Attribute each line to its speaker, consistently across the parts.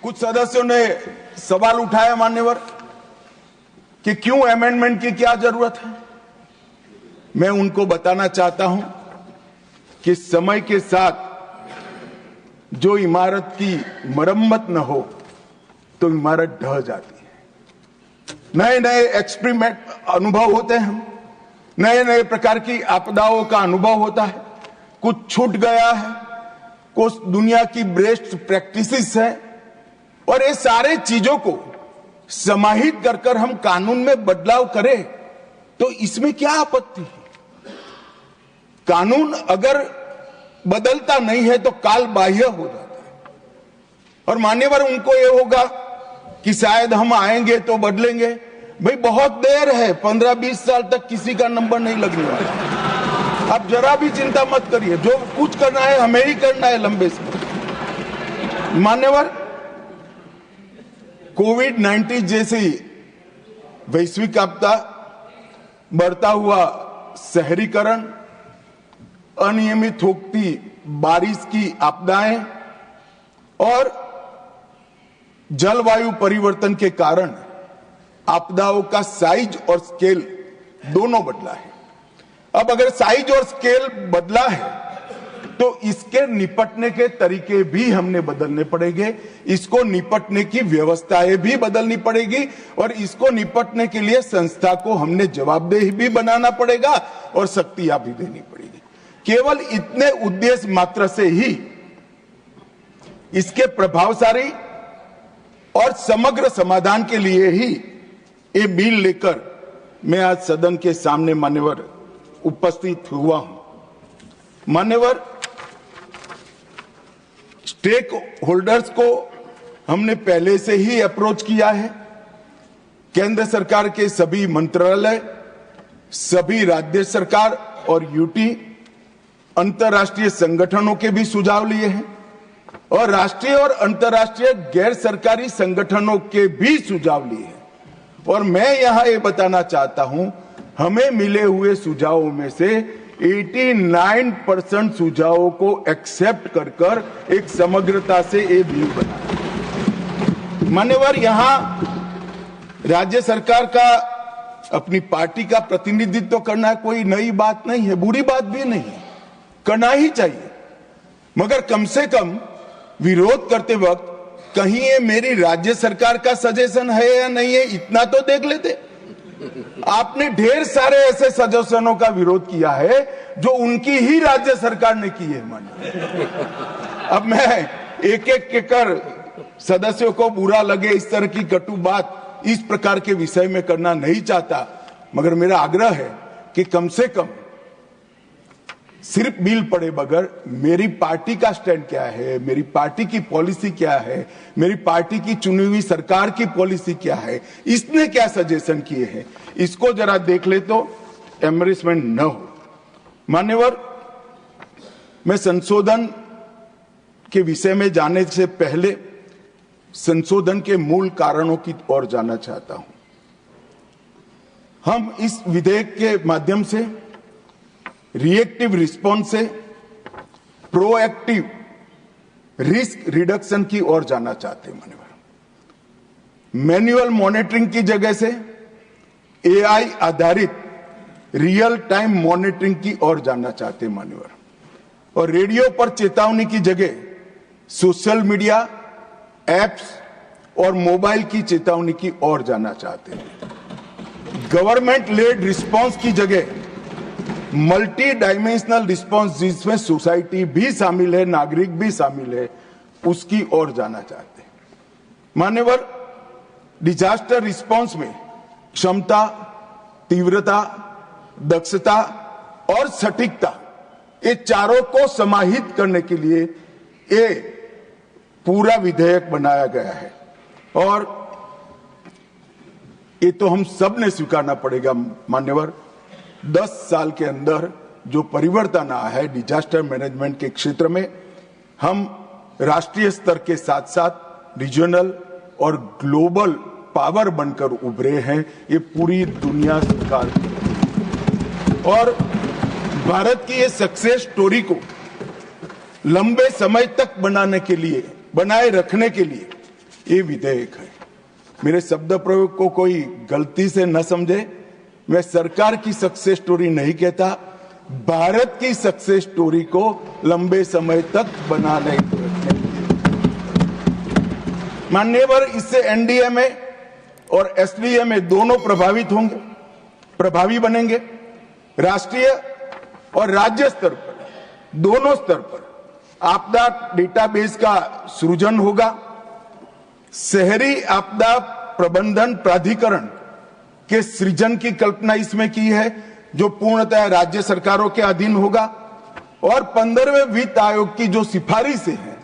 Speaker 1: कुछ सदस्यों ने सवाल उठाया मान्यवर कि क्यों अमेंडमेंट की क्या जरूरत है। मैं उनको बताना चाहता हूं कि समय के साथ जो इमारत की मरम्मत न हो तो इमारत ढह जाती है। नए नए एक्सपेरिमेंट अनुभव होते हैं, नए नए प्रकार की आपदाओं का अनुभव होता है। कुछ छूट गया है, कुछ दुनिया की बेस्ट प्रैक्टिसेस है, और ये सारे चीजों को समाहित कर हम कानून में बदलाव करें तो इसमें क्या आपत्ति है। कानून अगर बदलता नहीं है तो काल बाह्य हो जाता है। और मान्यवर उनको ये होगा कि शायद हम आएंगे तो बदलेंगे। भाई बहुत देर है, 15-20 साल तक किसी का नंबर नहीं लगने वाला। आप जरा भी चिंता मत करिए, जो कुछ करना है हमें ही करना है लंबे समय। मान्यवर, कोविड-19 जैसी वैश्विक आपदा, बढ़ता हुआ शहरीकरण, अनियमित होती बारिश की आपदाएं और जलवायु परिवर्तन के कारण आपदाओं का साइज और स्केल दोनों बदला है। अब अगर साइज और स्केल बदला है तो इसके निपटने के तरीके भी हमने बदलने पड़ेंगे, इसको निपटने की व्यवस्थाएं भी बदलनी पड़ेगी, और इसको निपटने के लिए संस्था को हमने जवाबदेही भी बनाना पड़ेगा और शक्तियां भी देनी पड़ेगी। केवल इतने उद्देश्य मात्र से ही इसके प्रभावशाली और समग्र समाधान के लिए ही ये बिल लेकर मैं आज सदन के सामने मान्यवर उपस्थित हुआ हूं। मान्यवर, स्टेक होल्डर्स को हमने पहले से ही अप्रोच किया है। केंद्र सरकार के सभी मंत्रालय, सभी राज्य सरकार और यूटी, अंतर्राष्ट्रीय संगठनों के भी सुझाव लिए हैं, और राष्ट्रीय और अंतर्राष्ट्रीय गैर सरकारी संगठनों के भी सुझाव लिए हैं। और मैं यहां ये बताना चाहता हूं, हमें मिले हुए सुझावों में से 89% सुझावों को एक्सेप्ट कर एक समग्रता से ये बिल बना। मान्यवर, यहां राज्य सरकार का अपनी पार्टी का प्रतिनिधित्व करना कोई नई बात नहीं है, बुरी बात भी नहीं है, करना ही चाहिए। मगर कम से कम विरोध करते वक्त कहीं ये मेरी राज्य सरकार का सजेशन है या नहीं है, इतना तो देख लेते। आपने ढेर सारे ऐसे सजेशनों का विरोध किया है जो उनकी ही राज्य सरकार ने की है। अब मैं एक एक कर सदस्यों को बुरा लगे इस तरह की कटु बात इस प्रकार के विषय में करना नहीं चाहता, मगर मेरा आग्रह है कि कम से कम सिर्फ बिल पढ़े बगैर मेरी पार्टी का स्टैंड क्या है, मेरी पार्टी की पॉलिसी क्या है, मेरी पार्टी की चुनी हुई सरकार की पॉलिसी क्या है, इसने क्या सजेशन किए हैं, इसको जरा देख ले तो एम्बेरसमेंट न हो। मान्यवर, मैं संशोधन के विषय में जाने से पहले संशोधन के मूल कारणों की ओर जाना चाहता हूं। हम इस विधेयक के माध्यम से रिएक्टिव रिस्पॉन्स से प्रोएक्टिव रिस्क रिडक्शन की ओर जाना चाहते हैं। मान्यवर, मैन्युअल मॉनिटरिंग की जगह से एआई आधारित रियल टाइम मॉनिटरिंग की ओर जाना चाहते हैं मान्यवर, और रेडियो पर चेतावनी की जगह सोशल मीडिया एप्स और मोबाइल की चेतावनी की ओर जाना चाहते हैं। गवर्नमेंट लेड रिस्पॉन्स की जगह मल्टी डायमेंशनल रिस्पॉन्स, जिसमें सोसाइटी भी शामिल है, नागरिक भी शामिल है, उसकी ओर जाना चाहते हैं। मान्यवर, डिजास्टर रिस्पॉन्स में क्षमता, तीव्रता, दक्षता और सटीकता, ये चारों को समाहित करने के लिए ये पूरा विधेयक बनाया गया है। और ये तो हम सब ने स्वीकारना पड़ेगा मान्यवर, 10 साल के अंदर जो परिवर्तन आया है डिजास्टर मैनेजमेंट के क्षेत्र में, हम राष्ट्रीय स्तर के साथ साथ रीजनल और ग्लोबल पावर बनकर उभरे हैं, ये पूरी दुनिया स्वीकार करती है। और भारत की ये सक्सेस स्टोरी को लंबे समय तक बनाने के लिए, बनाए रखने के लिए ये विधेयक है। मेरे शब्द प्रयोग को कोई गलती से न समझे, मैं सरकार की सक्सेस स्टोरी नहीं कहता, भारत की सक्सेस स्टोरी को लंबे समय तक बनाने की मान्यवर, इससे एनडीए में और एसडीए में दोनों प्रभावित होंगे, प्रभावी बनेंगे। राष्ट्रीय और राज्य स्तर पर, दोनों स्तर पर आपदा डेटाबेस का सृजन होगा। शहरी आपदा प्रबंधन प्राधिकरण के सृजन की कल्पना इसमें की है, जो पूर्णतः राज्य सरकारों के अधीन होगा। और 15वें वित्त आयोग की जो सिफारिशें हैं,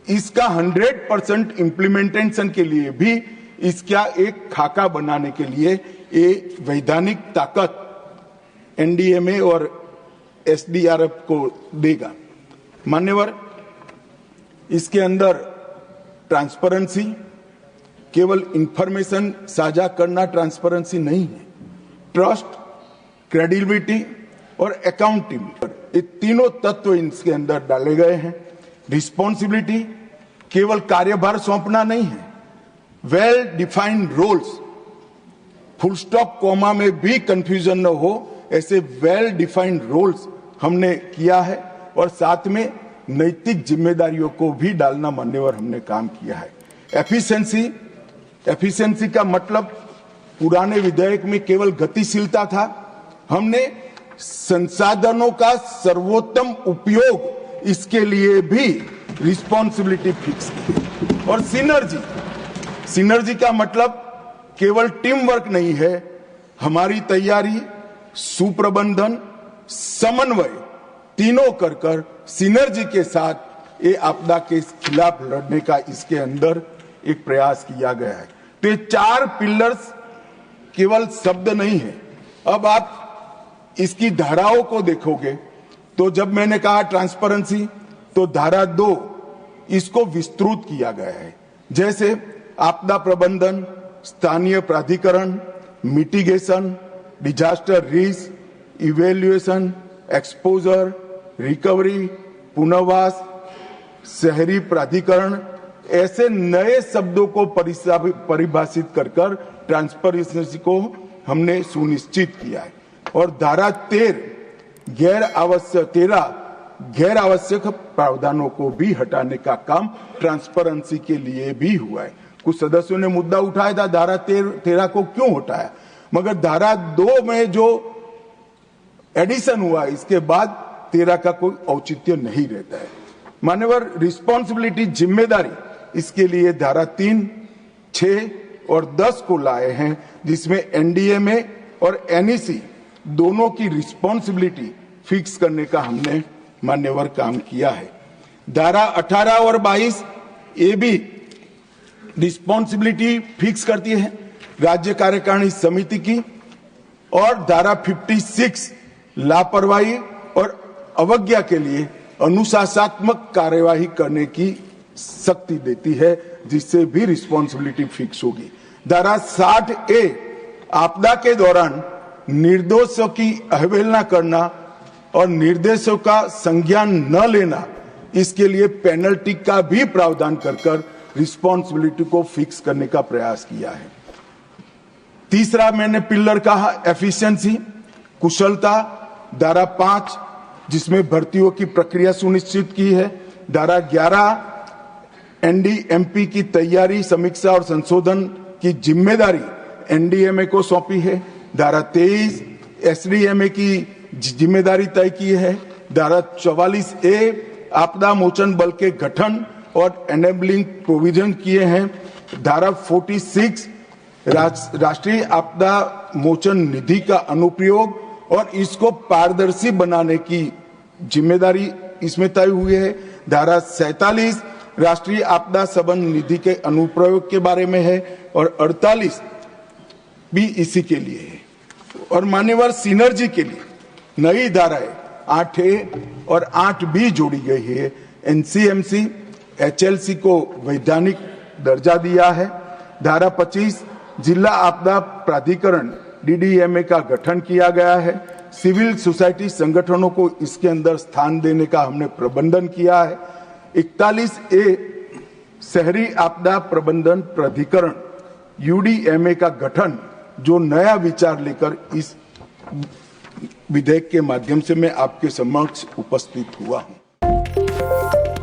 Speaker 1: इसका 100% इम्प्लीमेंटेशन के लिए भी इसका एक खाका बनाने के लिए एक वैधानिक ताकत एनडीएमए और एसडीआरएफ को देगा। मान्यवर, इसके अंदर ट्रांसपेरेंसी, केवल इंफॉर्मेशन साझा करना ट्रांसपेरेंसी नहीं है, ट्रस्ट, क्रेडिबिलिटी और अकाउंटेबिलिटी, ये तीनों तत्व इसके अंदर डाले गए हैं। रिस्पॉन्सिबिलिटी केवल कार्यभार सौंपना नहीं है, well defined roles, full stop comma में भी कंफ्यूजन न हो, ऐसे वेल डिफाइंड रोल्स हमने किया है। और साथ में नैतिक जिम्मेदारियों को भी डालना मान्यवर हमने काम किया है। एफिशिएंसी का मतलब पुराने विधेयक में केवल गतिशीलता था, हमने संसाधनों का सर्वोत्तम उपयोग, इसके लिए भी रिस्पॉन्सिबिलिटी फिक्स की। और सिनर्जी का मतलब केवल टीम वर्क नहीं है, हमारी तैयारी, सुप्रबंधन, समन्वय तीनों कर सिनर्जी के साथ ये आपदा के खिलाफ लड़ने का इसके अंदर एक प्रयास किया गया है। तो ये 4 पिलर्स केवल शब्द नहीं है। अब आप इसकी धाराओं को देखोगे तो जब मैंने कहा ट्रांसपेरेंसी, तो धारा 2 इसको विस्तृत किया गया है, जैसे आपदा प्रबंधन, स्थानीय प्राधिकरण, mitigation, disaster risk, evaluation, exposure, recovery, पुनर्वास, शहरी प्राधिकरण, ऐसे नए शब्दों को परिभाषित कर ट्रांसपेरेंसी को हमने सुनिश्चित किया है। और धारा 13 गैर आवश्यक प्रावधानों को भी हटाने का काम ट्रांसपेरेंसी के लिए भी हुआ है। कुछ सदस्यों ने मुद्दा उठाया था धारा 13 को क्यों हटाया, मगर धारा 2 में जो एडिशन हुआ, इसके बाद 13 का कोई औचित्य नहीं रहता है। मान्यवर, रिस्पॉन्सिबिलिटी, जिम्मेदारी, इसके लिए धारा 3, 6 और 10 को लाए हैं, जिसमें एनडीएमए और एनईसी दोनों की रिस्पॉन्सिबिलिटी फिक्स करने का हमने मान्यवर काम किया है। धारा 18 और 22 ये भी रिस्पॉन्सिबिलिटी फिक्स करती है राज्य कार्यकारिणी समिति की। और धारा 56 लापरवाही और अवज्ञा के लिए अनुशासनात्मक कार्यवाही करने की शक्ति देती है, जिससे भी रिस्पॉन्सिबिलिटी फिक्स होगी। धारा 60A आपदा के दौरान निर्दोषों की अवहेलना करना और निर्देशों का संज्ञान न लेना, इसके लिए पेनल्टी का भी प्रावधान कर रिस्पॉन्सिबिलिटी को फिक्स करने का प्रयास किया है। तीसरा मैंने पिलर कहा एफिशिएंसी, कुशलता, धारा 5 जिसमें भर्तियों की प्रक्रिया सुनिश्चित की है। धारा 11 एनडीएमपी की तैयारी, समीक्षा और संशोधन की जिम्मेदारी एनडीएमए को सौंपी है। धारा 23 एसडीएमए की जिम्मेदारी तय की है। धारा 44A आपदा मोचन बल के गठन और एनेबलिंग प्रोविजन किए हैं। धारा 46 राष्ट्रीय आपदा मोचन निधि का अनुप्रयोग और इसको पारदर्शी बनाने की जिम्मेदारी इसमें तय हुई है। धारा 47 राष्ट्रीय आपदा संबंध निधि के अनुप्रयोग के बारे में है और 48 भी इसी के लिए है। और मान्यवर, सिनर्जी के लिए नई धाराएं 8A और 8B जोड़ी गई है। एनसीएमसी एचएलसी को वैधानिक दर्जा दिया है। धारा 25 जिला आपदा प्राधिकरण डीडीएमए का गठन किया गया है। सिविल सोसाइटी संगठनों को इसके अंदर स्थान देने का हमने प्रबंधन किया है। 41A शहरी आपदा प्रबंधन प्राधिकरण यूडीएमए का गठन, जो नया विचार लेकर इस विधेयक के माध्यम से मैं आपके समक्ष उपस्थित हुआ हूं।